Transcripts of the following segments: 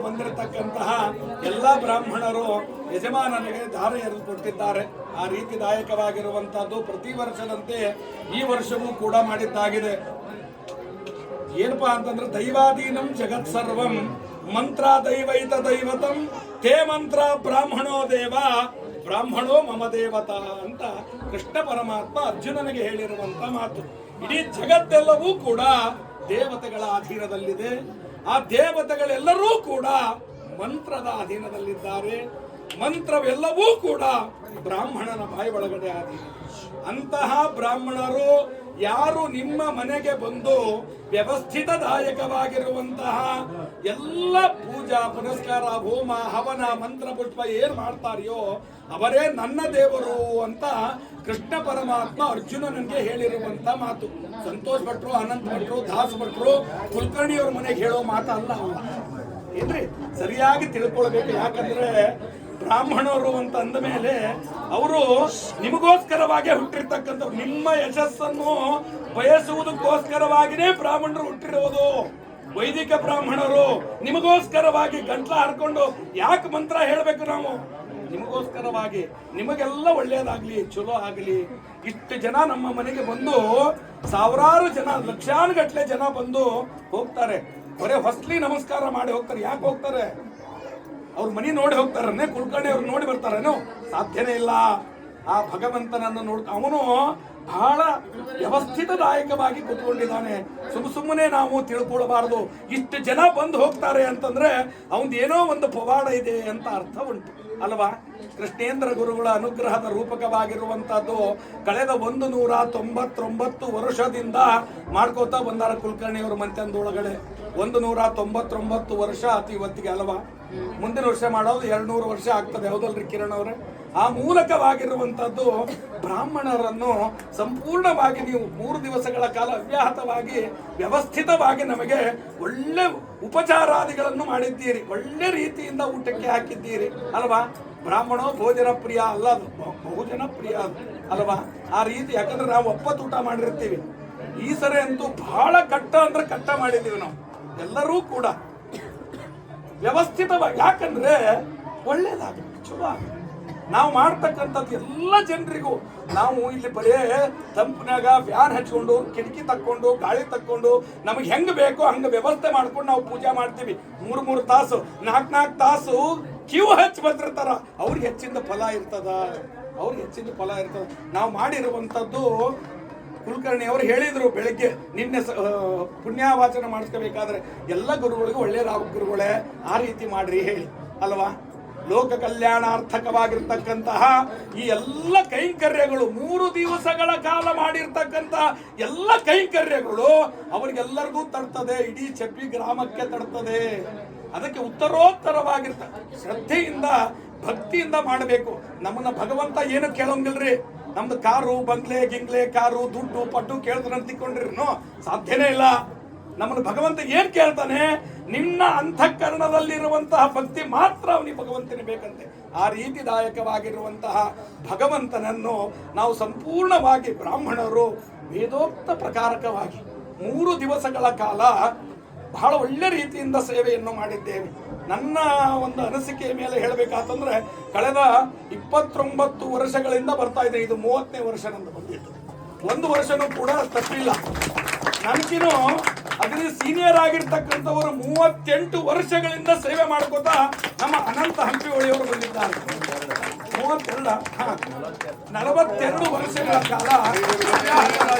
ಬಂದಿರತಕ್ಕಂತಹ ಎಲ್ಲ ಬ್ರಾಹ್ಮಣರು ಯಜಮಾನನಿಗೆ ಧಾರೆ ಎರೆದು ಕೊಟ್ಟಿದ್ದಾರೆ. ಆ ರೀತಿದಾಯಕವಾಗಿರುವಂತಹದ್ದು ಪ್ರತಿ ವರ್ಷದಂತೆ ಈ ವರ್ಷವೂ ಕೂಡ ಮಾಡಿದ್ದಾಗಿದೆ. ಏನಪ್ಪಾ ಅಂತಂದ್ರೆ ದೈವಾಧೀನಂ ಜಗತ್ ಸರ್ವಂ ಮಂತ್ರ ದೈವೈತ ದೈವತಂ ತೇ ಮಂತ್ರ ಬ್ರಾಹ್ಮಣೋ ದೇವ ಬ್ರಾಹ್ಮಣೋ ಮಮ ದೇವತಾ ಅಂತ ಕೃಷ್ಣ ಪರಮಾತ್ಮ ಅರ್ಜುನನಿಗೆ ಹೇಳಿರುವಂತ ಮಾತು. ಇಡೀ ಜಗತ್ತೆಲ್ಲವೂ ಕೂಡ ದೇವತೆಗಳ ಅಧೀನದಲ್ಲಿದೆ. ಆ ದೇವತೆಗಳೆಲ್ಲರೂ ಕೂಡ ಮಂತ್ರದ ಅಧೀನದಲ್ಲಿದ್ದಾರೆ. ಮಂತ್ರವೆಲ್ಲವೂ ಕೂಡ ಬ್ರಾಹ್ಮಣನ ಬಾಯಿ ಒಳಗಡೆ ಅಧೀನ. ಅಂತಹ ಬ್ರಾಹ್ಮಣರು ಯಾರು ನಿಮ್ಮ ಮನೆಗೆ ಬಂದು ವ್ಯವಸ್ಥಿತದಾಯಕವಾಗಿರುವಂತಹ ಎಲ್ಲ ಪೂಜಾ ಪುನಸ್ಕಾರ ಹೋಮ ಹವನ ಮಂತ್ರ ಪುಷ್ಪ ಏನ್ ಮಾಡ್ತಾರೆಯೋ ಅವರೇ ನನ್ನ ದೇವರು ಅಂತ ಕೃಷ್ಣ ಪರಮಾತ್ಮ ಅರ್ಜುನನಿಗೆ ಹೇಳಿರುವಂತ ಮಾತು. ಸಂತೋಷ್ ಭಟ್ರು, ಅನಂತ ಭಟ್ರು, ದಾಸ್ ಭಟ್ರು, ಕುಲಕರ್ಣಿಯವ್ರ ಮನೆಗೆ ಹೇಳೋ ಮಾತಲ್ಲ ಏನ್ರಿ, ಸರಿಯಾಗಿ ತಿಳ್ಕೊಳ್ಬೇಕು. ಯಾಕಂದ್ರೆ ಬ್ರಾಹ್ಮಣರು ಅಂತ ಅಂದ ಮೇಲೆ ಅವರು ನಿಮಗೋಸ್ಕರವಾಗಿ ಹುಟ್ಟಿರ್ತಕ್ಕಂಥವ್ರು. ನಿಮ್ಮ ಯಶಸ್ಸನ್ನು ಬಯಸುವುದಕ್ಕೋಸ್ಕರವಾಗಿನೇ ಬ್ರಾಹ್ಮಣರು ಹುಟ್ಟಿರೋದು. ವೈದಿಕ ಬ್ರಾಹ್ಮಣರು ನಿಮಗೋಸ್ಕರವಾಗಿ ಗಂಟ್ಲ ಹರ್ಕೊಂಡು ಯಾಕೆ ಮಂತ್ರ ಹೇಳ್ಬೇಕು ನಾವು? ನಿಮಗೋಸ್ಕರವಾಗಿ, ನಿಮಗೆಲ್ಲ ಒಳ್ಳೇದಾಗ್ಲಿ, ಚಲೋ ಆಗ್ಲಿ. ಇಷ್ಟು ಜನ ನಮ್ಮ ಮನೆಗೆ ಬಂದು ಸಾವಿರಾರು ಜನ, ಲಕ್ಷಾನುಗಟ್ಲೆ ಜನ ಬಂದು ಹೋಗ್ತಾರೆ. ಬರೇ ಹೊಸ್ಲಿ ನಮಸ್ಕಾರ ಮಾಡಿ ಹೋಗ್ತಾರೆ. ಯಾಕೆ ಹೋಗ್ತಾರೆ? ಅವ್ರ ಮನೆ ನೋಡಿ ಹೋಗ್ತಾರನ್ನೇ, ಕುಲಕರ್ಣಿ ಅವ್ರು ನೋಡಿ ಬರ್ತಾರೇನು? ಸಾಧ್ಯನೇ ಇಲ್ಲ. ಆ ಭಗವಂತನನ್ನು ಅವನು ಬಹಳ ವ್ಯವಸ್ಥಿತದಾಯಕವಾಗಿ ಕೂತ್ಕೊಂಡಿದ್ದಾನೆ. ಸುಮ್ಮನೆ ನಾವು ತಿಳ್ಕೊಳ್ಬಾರ್ದು. ಇಷ್ಟು ಜನ ಬಂದು ಹೋಗ್ತಾರೆ ಅಂತಂದ್ರೆ ಅವನ್ ಏನೋ ಒಂದು ಪವಾಡ ಇದೆ ಅಂತ ಅರ್ಥ ಉಂಟು ಅಲ್ವಾ? ಕೃಷ್ಣೇಂದ್ರ ಗುರುಗಳ ಅನುಗ್ರಹದ ರೂಪಕವಾಗಿರುವಂತಹದ್ದು ಕಳೆದ 199 ವರ್ಷದಿಂದ ಮಾಡ್ಕೋತಾ ಬಂದಾರ ಕುಲಕರ್ಣಿಯವರು ಮಂತ್ಯಂದೊಳಗಡೆ. 199 ವರ್ಷ ಆತ ಇವತ್ತಿಗೆ ಅಲ್ವಾ? ಮುಂದಿನ ವರ್ಷ ಮಾಡೋದು 200 ವರ್ಷ ಆಗ್ತದೆ, ಹೌದಲ್ರಿ ಕಿರಣ್ ಅವರೇ? ಆ ಮೂಲಕವಾಗಿರುವಂತದ್ದು ಬ್ರಾಹ್ಮಣರನ್ನು ಸಂಪೂರ್ಣವಾಗಿ ನೀವು 3 ದಿವಸಗಳ ಕಾಲ ಅವ್ಯಾಹತವಾಗಿ ವ್ಯವಸ್ಥಿತವಾಗಿ ನಮಗೆ ಒಳ್ಳೆ ಉಪಚಾರಾದಿಗಳನ್ನು ಮಾಡಿದ್ದೀರಿ. ಒಳ್ಳೆ ರೀತಿಯಿಂದ ಊಟಕ್ಕೆ ಹಾಕಿದ್ದೀರಿ ಅಲ್ವಾ? ಬ್ರಾಹ್ಮಣೋ ಭೋಜನ ಪ್ರಿಯ ಅಲ್ಲ, ಅದು ಬಹುಜನ ಪ್ರಿಯ ಅಲ್ವಾ? ಆ ರೀತಿ. ಯಾಕಂದ್ರೆ ನಾವು ಒಪ್ಪತ್ತು ಊಟ ಮಾಡಿರ್ತೀವಿ. ಈ ಸರಿ ಅಂತೂ ಬಹಳ ಕಟ್ಟ ಅಂದ್ರೆ ಕಟ್ಟ ಮಾಡಿದ್ದೀವಿ ನಾವು ಎಲ್ಲರೂ ಕೂಡ ವ್ಯವಸ್ಥಿತವಾಗಿ. ಯಾಕಂದ್ರೆ ಒಳ್ಳೇದಾಗಬೇಕು, ಚಲೋ ಆಗಬೇಕು. ನಾವು ಮಾಡ್ತಕ್ಕಂಥದ್ದು ಎಲ್ಲ ಜನರಿಗೂ, ನಾವು ಇಲ್ಲಿ ಬರೇ ತಂಪಿನಾಗ ಫ್ಯಾನ್ ಹಚ್ಕೊಂಡು ಕಿಟಕಿ ತಕ್ಕೊಂಡು ಗಾಳಿ ತಕ್ಕೊಂಡು ನಮಗೆ ಹೆಂಗ್ ಬೇಕೋ ಹಂಗ ವ್ಯವಸ್ಥೆ ಮಾಡ್ಕೊಂಡು ನಾವು ಪೂಜೆ ಮಾಡ್ತೀವಿ. 3 ತಾಸು 4 ತಾಸು ಕ್ಯೂ ಹಚ್ಚಿ ಬಂದಿರ್ತಾರ. ಅವ್ರಿಗೆ ಹೆಚ್ಚಿನ ಫಲ ಇರ್ತದ, ಅವ್ರಿಗೆ ಹೆಚ್ಚಿನ ಫಲ ಇರ್ತದ. ನಾವು ಮಾಡಿರುವಂಥದ್ದು ಕುಲಕರ್ಣಿ ಅವರು ಹೇಳಿದ್ರು ಬೆಳಿಗ್ಗೆ ನಿನ್ನೆ ಪುಣ್ಯವಾಚನ ಮಾಡಿಸ್ಕೋಬೇಕಾದ್ರೆ ಎಲ್ಲ ಗುರುಗಳಿಗೂ ಒಳ್ಳೆಯದಾಗ ಗುರುಗಳೇ ಆ ರೀತಿ ಮಾಡ್ರಿ ಹೇಳಿ ಅಲ್ವಾ? ಲೋಕ ಕಲ್ಯಾಣಾರ್ಥಕವಾಗಿರ್ತಕ್ಕಂತಹ ಈ ಎಲ್ಲ ಕೈಂಕರ್ಯಗಳು 3 ದಿವಸಗಳ ಕಾಲ ಮಾಡಿರ್ತಕ್ಕಂತಹ ಎಲ್ಲ ಕೈಂಕರ್ಯಗಳು ಅವರಿಗೆಲ್ಲರಿಗೂ ತಡ್ತದೆ. ಇಡೀ ಚಪ್ಪಿ ಗ್ರಾಮಕ್ಕೆ ತಡ್ತದೆ. ಅದಕ್ಕೆ ಉತ್ತರೋತ್ತರವಾಗಿರ್ತ ಶ್ರದ್ಧೆಯಿಂದ ಭಕ್ತಿಯಿಂದ ಮಾಡಬೇಕು. ನಮ್ಮನ್ನ ಭಗವಂತ ಏನು ಕೇಳೋಂಗಿಲ್ರಿ. ನಮ್ದು ಕಾರು ಬಂಗ್ಲೆ ಗಿಂಗ್ಲೆ ಕಾರು ದುಡ್ಡು ಪಡ್ಡು ಕೇಳ್ತಾನೆ ಅಂತಿಕೊಂಡಿರಿ, ಸಾಧ್ಯನೇ ಇಲ್ಲ. ನಮ್ಮನ್ನು ಭಗವಂತ ಏನ್ ಕೇಳ್ತಾನೆ? ನಿನ್ನ ಅಂತಃಕರಣದಲ್ಲಿರುವಂತಹ ಭಕ್ತಿ ಮಾತ್ರ ಅವನಿಗೆ ಭಗವಂತನೇ ಬೇಕಂತೆ. ಆ ರೀತಿದಾಯಕವಾಗಿರುವಂತಹ ಭಗವಂತನನ್ನು ನಾವು ಸಂಪೂರ್ಣವಾಗಿ ಬ್ರಾಹ್ಮಣರು ವೇದೋಕ್ತ ಪ್ರಕಾರಕವಾಗಿ 3 ದಿವಸಗಳ ಕಾಲ ಬಹಳ ಒಳ್ಳೆ ರೀತಿಯಿಂದ ಸೇವೆಯನ್ನು ಮಾಡಿದ್ದೇವೆ. ನನ್ನ ಒಂದು ಅನಿಸಿಕೆಯ ಮೇಲೆ ಹೇಳಬೇಕಾತಂದ್ರೆ ಕಳೆದ 29 ವರ್ಷಗಳಿಂದ ಬರ್ತಾ ಇದೆ. ಇದು 30ನೇ ವರ್ಷ ನಂದು ಬಂದಿತ್ತು. 1 ವರ್ಷನೂ ಕೂಡ ತಪ್ಪಿಲ್ಲ. ನನಗಿನೂ ಅಗ್ರಿ ಸೀನಿಯರ್ ಆಗಿರ್ತಕ್ಕಂಥವರು 38 ವರ್ಷಗಳಿಂದ ಸೇವೆ ಮಾಡ್ಕೋತಾ ನಮ್ಮ ಅನಂತ ಹಂಪಿಹೊಳಿಯವರು ಬಂದಿದ್ದಾರೆ. 42 ವರ್ಷಗಳ ಕಾಲ.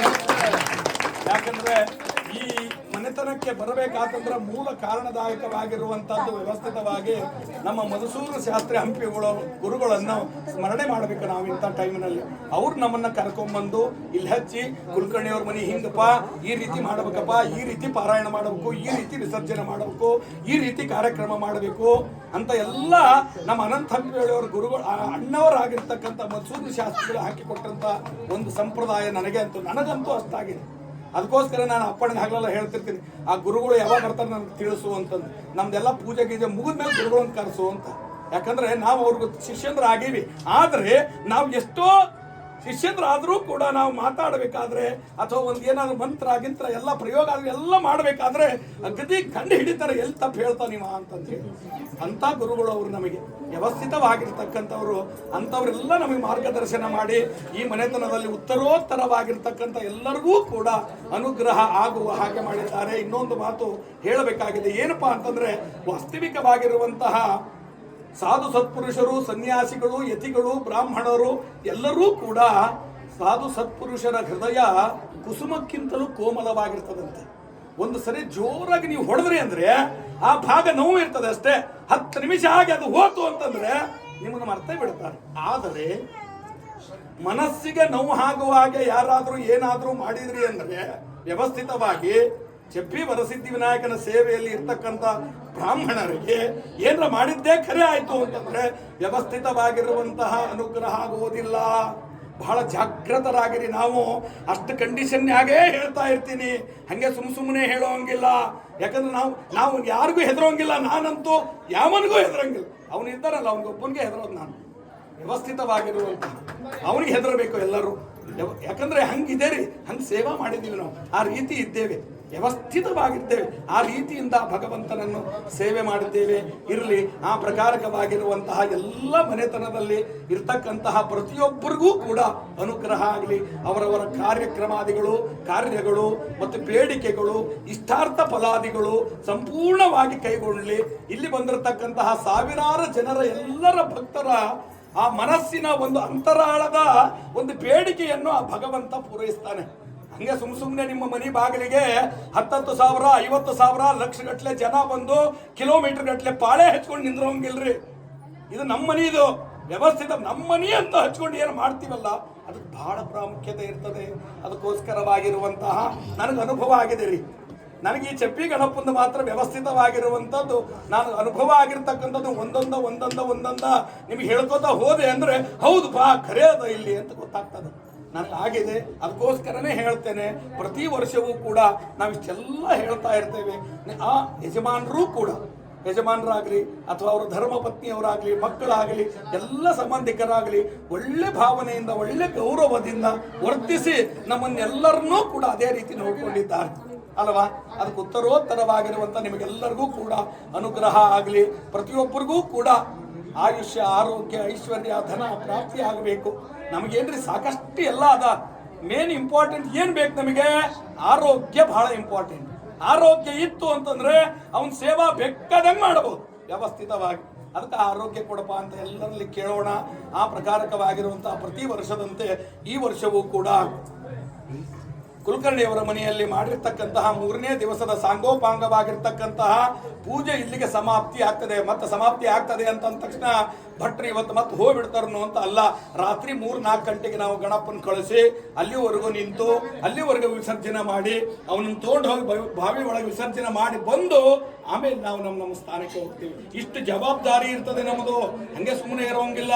ಯಾಕಂದ್ರೆ ಈ ಮನೆತನಕ್ಕೆ ಬರಬೇಕಾತಂದ್ರೆ ಮೂಲ ಕಾರಣದಾಯಕವಾಗಿರುವಂತಹದ್ದು ವ್ಯವಸ್ಥಿತವಾಗಿ ನಮ್ಮ ಮಧುಸೂದನ ಶಾಸ್ತ್ರಿ ಹಂಪಿಗಳು ಗುರುಗಳನ್ನು ಸ್ಮರಣೆ ಮಾಡಬೇಕು. ನಾವು ಇಂಥ ಟೈಮಿನಲ್ಲಿ ಅವ್ರು ನಮ್ಮನ್ನ ಕರ್ಕೊಂಡ್ಬಂದು ಇಲ್ಲಿ ಹಚ್ಚಿ ಕುಲಕರ್ಣಿಯವ್ರ ಮನೆ ಹಿಂಗಪ್ಪ ಈ ರೀತಿ ಮಾಡಬೇಕಪ್ಪ, ಈ ರೀತಿ ಪಾರಾಯಣ ಮಾಡಬೇಕು, ಈ ರೀತಿ ವಿಸರ್ಜನೆ ಮಾಡಬೇಕು, ಈ ರೀತಿ ಕಾರ್ಯಕ್ರಮ ಮಾಡಬೇಕು ಅಂತ ಎಲ್ಲ ನಮ್ಮ ಅನಂತ ಹಂಪಿಯವರ ಗುರುಗಳು ಅಣ್ಣವರಾಗಿರ್ತಕ್ಕಂಥ ಮಧುಸೂದನ ಶಾಸ್ತ್ರಿಗಳು ಹಾಕಿಕೊಟ್ಟಂತ ಒಂದು ಸಂಪ್ರದಾಯ ನನಗಂತೂ ಅಷ್ಟಾಗಿದೆ. ಅದಕ್ಕೋಸ್ಕರ ನಾನು ಅಪ್ಪನಿಗೆ ಹಗಲೆಲ್ಲ ಹೇಳ್ತಿರ್ತೀನಿ, ಆ ಗುರುಗಳು ಯಾವಾಗ ಬರ್ತಾರೆ ನನಗೆ ತಿಳಿಸು ಅಂತಂದು. ನಮ್ದೆಲ್ಲ ಪೂಜೆ ಗೀಜೆ ಮುಗಿದ್ಮೇಲೆ ಗುರುಗಳನ್ನ ಕರೆಸು ಅಂತ. ಯಾಕಂದ್ರೆ ನಾವು ಅವ್ರಿಗೆ ಶಿಷ್ಯಂದ್ರ ಆಗೀವಿ. ಆದ್ರೆ ನಾವು ಎಷ್ಟೋ ಶಿಷ್ಯಂದ್ರಾದರೂ ಕೂಡ ನಾವು ಮಾತಾಡಬೇಕಾದ್ರೆ ಅಥವಾ ಒಂದು ಏನಾದ್ರು ಮಂತ್ರ ಗಿಂತ್ರ ಎಲ್ಲ ಪ್ರಯೋಗ ಎಲ್ಲ ಮಾಡಬೇಕಾದ್ರೆ ಅಗದಿ ಕಂಡು ಹಿಡಿತಾರೆ, ಎಲ್ಲಿ ತಪ್ಪು ಹೇಳ್ತಾ ನೀವ ಅಂತಂದು ಹೇಳಿ. ಅಂಥ ಗುರುಗಳು ಅವರು ನಮಗೆ ವ್ಯವಸ್ಥಿತವಾಗಿರ್ತಕ್ಕಂಥವ್ರು. ಅಂಥವರೆಲ್ಲ ನಮಗೆ ಮಾರ್ಗದರ್ಶನ ಮಾಡಿ ಈ ಮನೆತನದಲ್ಲಿ ಉತ್ತರೋತ್ತರವಾಗಿರ್ತಕ್ಕಂಥ ಎಲ್ಲರಿಗೂ ಕೂಡ ಅನುಗ್ರಹ ಆಗುವ ಹಾಗೆ ಮಾಡಿದ್ದಾರೆ. ಇನ್ನೊಂದು ಮಾತು ಹೇಳಬೇಕಾಗಿದೆ, ಏನಪ್ಪಾ ಅಂತಂದ್ರೆ ವಾಸ್ತವಿಕವಾಗಿರುವಂತಹ ಸಾಧು ಸತ್ಪುರುಷರು, ಸನ್ಯಾಸಿಗಳು, ಯತಿಗಳು, ಬ್ರಾಹ್ಮಣರು ಎಲ್ಲರೂ ಕೂಡ ಸಾಧು ಸತ್ಪುರುಷರ ಹೃದಯ ಕುಸುಮಕ್ಕಿಂತಲೂ ಕೋಮಲವಾಗಿರ್ತದಂತೆ. ಒಂದು ಸರಿ ಜೋರಾಗಿ ನೀವು ಹೊಡೆದ್ರಿ ಅಂದ್ರೆ ಆ ಭಾಗ ನೋವು ಇರ್ತದೆ ಅಷ್ಟೇ. 10 ನಿಮಿಷ ಆಗಿ ಅದು ಹೋತು ಅಂತಂದ್ರೆ ನಿಮ್ಮನ್ನು ಮರ್ತೇ ಬಿಡ್ತಾರೆ. ಆದರೆ ಮನಸ್ಸಿಗೆ ನೋವು ಆಗುವ ಹಾಗೆ ಯಾರಾದ್ರೂ ಏನಾದ್ರೂ ಮಾಡಿದ್ರಿ ಅಂದ್ರೆ ವ್ಯವಸ್ಥಿತವಾಗಿ ಚೆಪ್ಪಿ ವರಸಿದ್ಧಿ ವಿನಾಯಕನ ಸೇವೆಯಲ್ಲಿ ಇರ್ತಕ್ಕಂಥ ಬ್ರಾಹ್ಮಣರಿಗೆ ಏನಾರ ಮಾಡಿದ್ದೇ ಖರೆ ಆಯ್ತು ಅಂತಂದ್ರೆ ವ್ಯವಸ್ಥಿತವಾಗಿರುವಂತಹ ಅನುಗ್ರಹ ಆಗುವುದಿಲ್ಲ. ಬಹಳ ಜಾಗೃತರಾಗಿರಿ. ನಾವು ಅಷ್ಟು ಕಂಡೀಷನ್ಯಾಗೇ ಹೇಳ್ತಾ ಇರ್ತೀನಿ, ಹಂಗೆ ಸುಮ್ಮನೆ ಹೇಳೋಂಗಿಲ್ಲ. ಯಾಕಂದ್ರೆ ನಾವು ಯಾರಿಗೂ ಹೆದರೋಂಗಿಲ್ಲ. ನಾನಂತೂ ಯಾವನಿಗೂ ಹೆದರಂಗಿಲ್ಲ. ಅವನು ಇದ್ದಾರಲ್ಲ, ಅವನಿಗೊಬ್ಬನಿಗೆ ಹೆದರೋದು ನಾನು. ವ್ಯವಸ್ಥಿತವಾಗಿರುವಂತಹ ಅವನಿಗೆ ಹೆದರಬೇಕು ಎಲ್ಲರೂ. ಯಾಕಂದ್ರೆ ಹಂಗಿದೆ ರೀ, ಹಂಗೆ ಸೇವಾ ಮಾಡಿದ್ದೀವಿ ನಾವು, ಆ ರೀತಿ ಇದ್ದೇವೆ, ವ್ಯವಸ್ಥಿತವಾಗಿರ್ತೇವೆ, ಆ ರೀತಿಯಿಂದ ಭಗವಂತನನ್ನು ಸೇವೆ ಮಾಡಿದ್ದೇವೆ. ಇರಲಿ, ಆ ಪ್ರಕಾರಕವಾಗಿರುವಂತಹ ಎಲ್ಲ ಮನೆತನದಲ್ಲಿ ಇರ್ತಕ್ಕಂತಹ ಪ್ರತಿಯೊಬ್ಬರಿಗೂ ಕೂಡ ಅನುಗ್ರಹ ಆಗಲಿ. ಅವರವರ ಕಾರ್ಯಗಳು ಮತ್ತು ಬೇಡಿಕೆಗಳು, ಇಷ್ಟಾರ್ಥ ಫಲಾದಿಗಳು ಸಂಪೂರ್ಣವಾಗಿ ಕೈಗೊಳ್ಳಲಿ. ಇಲ್ಲಿ ಬಂದಿರತಕ್ಕಂತಹ ಸಾವಿರಾರು ಜನರ ಎಲ್ಲರ ಭಕ್ತರ ಆ ಮನಸ್ಸಿನ ಒಂದು ಅಂತರಾಳದ ಒಂದು ಬೇಡಿಕೆಯನ್ನು ಆ ಭಗವಂತ ಪೂರೈಸ್ತಾನೆ. ಹಂಗೆ ಸುಮ್ಮನೆ ನಿಮ್ಮ ಮನೆ ಬಾಗಿಲಿಗೆ 10,000, 50,000, ಲಕ್ಷಗಟ್ಟಲೆ ಜನ ಬಂದು ಕಿಲೋಮೀಟರ್ ಗಟ್ಟಲೆ ಪಾಳೆ ಹಚ್ಕೊಂಡು ನಿಂದ್ರೋಂಗಿಲ್ರಿ. ಇದು ನಮ್ಮ ಮನಿ, ಇದು ವ್ಯವಸ್ಥಿತ ನಮ್ಮ ಮನಿ ಅಂತ ಹಚ್ಕೊಂಡು ಏನು ಮಾಡ್ತೀವಲ್ಲ ಅದಕ್ಕೆ ಬಹಳ ಪ್ರಾಮುಖ್ಯತೆ ಇರ್ತದೆ. ಅದಕ್ಕೋಸ್ಕರವಾಗಿರುವಂತಹ ನನಗೆ ಅನುಭವ ಆಗಿದೆ ರೀ. ನನಗೆ ಈ ಚಪ್ಪಿ ಗಣಪಂದು ಮಾತ್ರ ವ್ಯವಸ್ಥಿತವಾಗಿರುವಂಥದ್ದು ನಾನು ಅನುಭವ ಆಗಿರ್ತಕ್ಕಂಥದ್ದು ಒಂದೊಂದ ನಿಮಗೆ ಹೇಳ್ಕೋತಾ ಹೋದೆ ಅಂದ್ರೆ ಹೌದು ಬಾ ಖರೆ ಅದ ಇಲ್ಲಿ ಅಂತ ಗೊತ್ತಾಗ್ತದೆ. ನನಗೆ ಆಗಿದೆ. ಅದಕ್ಕೋಸ್ಕರನೇ ಹೇಳ್ತೇನೆ, ಪ್ರತಿ ವರ್ಷವೂ ಕೂಡ ನಾವಿಷ್ಟೆಲ್ಲ ಹೇಳ್ತಾ ಇರ್ತೇವೆ. ಆ ಯಜಮಾನರೂ ಕೂಡ, ಯಜಮಾನರಾಗಲಿ ಅಥವಾ ಅವರ ಧರ್ಮ ಪತ್ನಿಯವರಾಗಲಿ, ಮಕ್ಕಳಾಗಲಿ, ಎಲ್ಲ ಸಂಬಂಧಿಕರಾಗಲಿ ಒಳ್ಳೆ ಭಾವನೆಯಿಂದ, ಒಳ್ಳೆ ಗೌರವದಿಂದ ವರ್ತಿಸಿ ನಮ್ಮನ್ನೆಲ್ಲರನ್ನೂ ಕೂಡ ಅದೇ ರೀತಿ ನೋಡ್ಕೊಂಡಿದ್ದಾರೆ ಅಲ್ವಾ. ಅದಕ್ಕೆ ಉತ್ತರೋತ್ತರವಾಗಿರುವಂಥ ನಿಮಗೆಲ್ಲರಿಗೂ ಕೂಡ ಅನುಗ್ರಹ ಆಗಲಿ. ಪ್ರತಿಯೊಬ್ಬರಿಗೂ ಕೂಡ ಆಯುಷ್ಯ, ಆರೋಗ್ಯ, ಐಶ್ವರ್ಯ, ಧನ ಪ್ರಾಪ್ತಿ ಆಗಬೇಕು. ನಮಗೇನ್ರಿ ಸಾಕಷ್ಟು ಎಲ್ಲ ಅದ. ಮೇನ್ ಇಂಪಾರ್ಟೆಂಟ್ ಏನು ಬೇಕು ನಮಗೆ? ಆರೋಗ್ಯ ಬಹಳ ಇಂಪಾರ್ಟೆಂಟ್. ಆರೋಗ್ಯ ಇತ್ತು ಅಂತಂದ್ರೆ ಅವನ ಸೇವಾ ಬೇಕಾದಂಗೆ ಮಾಡಬಹುದು ವ್ಯವಸ್ಥಿತವಾಗಿ. ಅದಕ್ಕೆ ಆರೋಗ್ಯ ಕೊಡಪ್ಪ ಅಂತ ಎಲ್ಲರಲ್ಲಿ ಕೇಳೋಣ. ಆ ಪ್ರಕಾರಕವಾಗಿರುವಂತಹ ಪ್ರತಿ ವರ್ಷದಂತೆ ಈ ವರ್ಷವೂ ಕೂಡ ಕುಲಕರ್ಣಿಯವರ ಮನೆಯಲ್ಲಿ ಮಾಡಿರ್ತಕ್ಕಂತಹ 3ನೇ ದಿವಸದ ಸಾಂಗೋಪಾಂಗವಾಗಿರ್ತಕ್ಕಂತಹ ಪೂಜೆ ಇಲ್ಲಿಗೆ ಸಮಾಪ್ತಿ ಆಗ್ತದೆ. ಮತ್ತೆ ಸಮಾಪ್ತಿ ಆಗ್ತದೆ ಅಂತ ಅಂದ ತಕ್ಷಣ ಭಟ್ರು ಇವತ್ತು ಮತ್ತೆ ಹೋಗ್ಬಿಡ್ತಾರನು ಅಂತ ಅಲ್ಲ. ರಾತ್ರಿ 3-4 ಗಂಟೆಗೆ ನಾವು ಗಣಪನ ಕಳಿಸಿ ಅಲ್ಲಿವರೆಗೂ ನಿಂತು ಅಲ್ಲಿವರೆಗೂ ವಿಸರ್ಜನೆ ಮಾಡಿ ಅವನನ್ನು ತಗೊಂಡು ಹೋಗಿ ಬಾವಿ ಒಳಗೆ ವಿಸರ್ಜನೆ ಮಾಡಿ ಬಂದು ಆಮೇಲೆ ನಾವು ನಮ್ಮ ಸ್ಥಾನಕ್ಕೆ ಹೋಗ್ತೀವಿ. ಇಷ್ಟು ಜವಾಬ್ದಾರಿ ಇರ್ತದೆ ನಮ್ಮದು. ಹಂಗೆ ಸುಮ್ಮನೆ ಇರೋಂಗಿಲ್ಲ.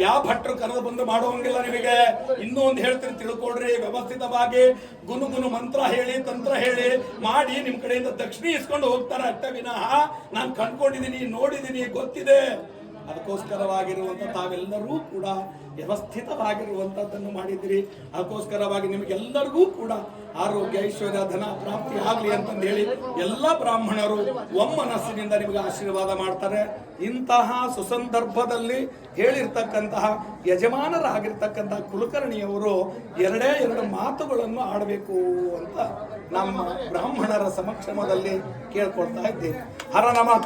ಯಾವ ಭಟ್ರು ಕರೆದು ಬಂದು ಮಾಡೋಂಗಿಲ್ಲ. ನಿಮಗೆ ಇನ್ನೂ ಒಂದು ಹೇಳ್ತೀನಿ, ತಿಳ್ಕೊಳ್ರಿ. ವ್ಯವಸ್ಥಿತವಾಗಿ ಗುನು ಮಂತ್ರ ಹೇಳಿ, ತಂತ್ರ ಹೇಳಿ ಮಾಡಿ ನಿಮ್ಮ ಕಡೆಯಿಂದ ದಕ್ಷಿಣೆ ಇಸ್ಕೊಂಡು ಹೋಗ್ತಾರೆ ಅಟ್ಟ ವಿನಃ ನಾನು ಕಂಡ್ಕೊಂಡಿದ್ದೀನಿ, ನೋಡಿದ್ದೀನಿ, ಗೊತ್ತಿದೆ. ಅದಕ್ಕೋಸ್ಕರವಾಗಿರುವಂಥ ತಾವೆಲ್ಲರೂ ಕೂಡ ವ್ಯವಸ್ಥಿತವಾಗಿರುವಂಥದ್ದನ್ನು ಮಾಡಿದ್ದೀರಿ. ಅದಕ್ಕೋಸ್ಕರವಾಗಿ ನಿಮಗೆಲ್ಲರಿಗೂ ಕೂಡ ಆರೋಗ್ಯ, ಐಶ್ವರ್ಯ, ಧನ ಪ್ರಾಪ್ತಿ ಆಗಲಿ ಅಂತಂದು ಹೇಳಿ ಎಲ್ಲ ಬ್ರಾಹ್ಮಣರು ಒಮ್ಮನಸ್ಸಿನಿಂದ ನಿಮಗೆ ಆಶೀರ್ವಾದ ಮಾಡ್ತಾರೆ. ಇಂತಹ ಸುಸಂದರ್ಭದಲ್ಲಿ ಹೇಳಿರ್ತಕ್ಕಂತಹ ಯಜಮಾನರಾಗಿರ್ತಕ್ಕಂತಹ ಕುಲಕರ್ಣಿಯವರು 2 ಮಾತುಗಳನ್ನು ಆಡಬೇಕು ಅಂತ ನಮ್ಮ ಬ್ರಾಹ್ಮಣರ ಸಮಕ್ಷಮದಲ್ಲಿ ಕೇಳ್ಕೊಳ್ತಾ ಇದ್ದೇನೆ. ಹರ ನಮ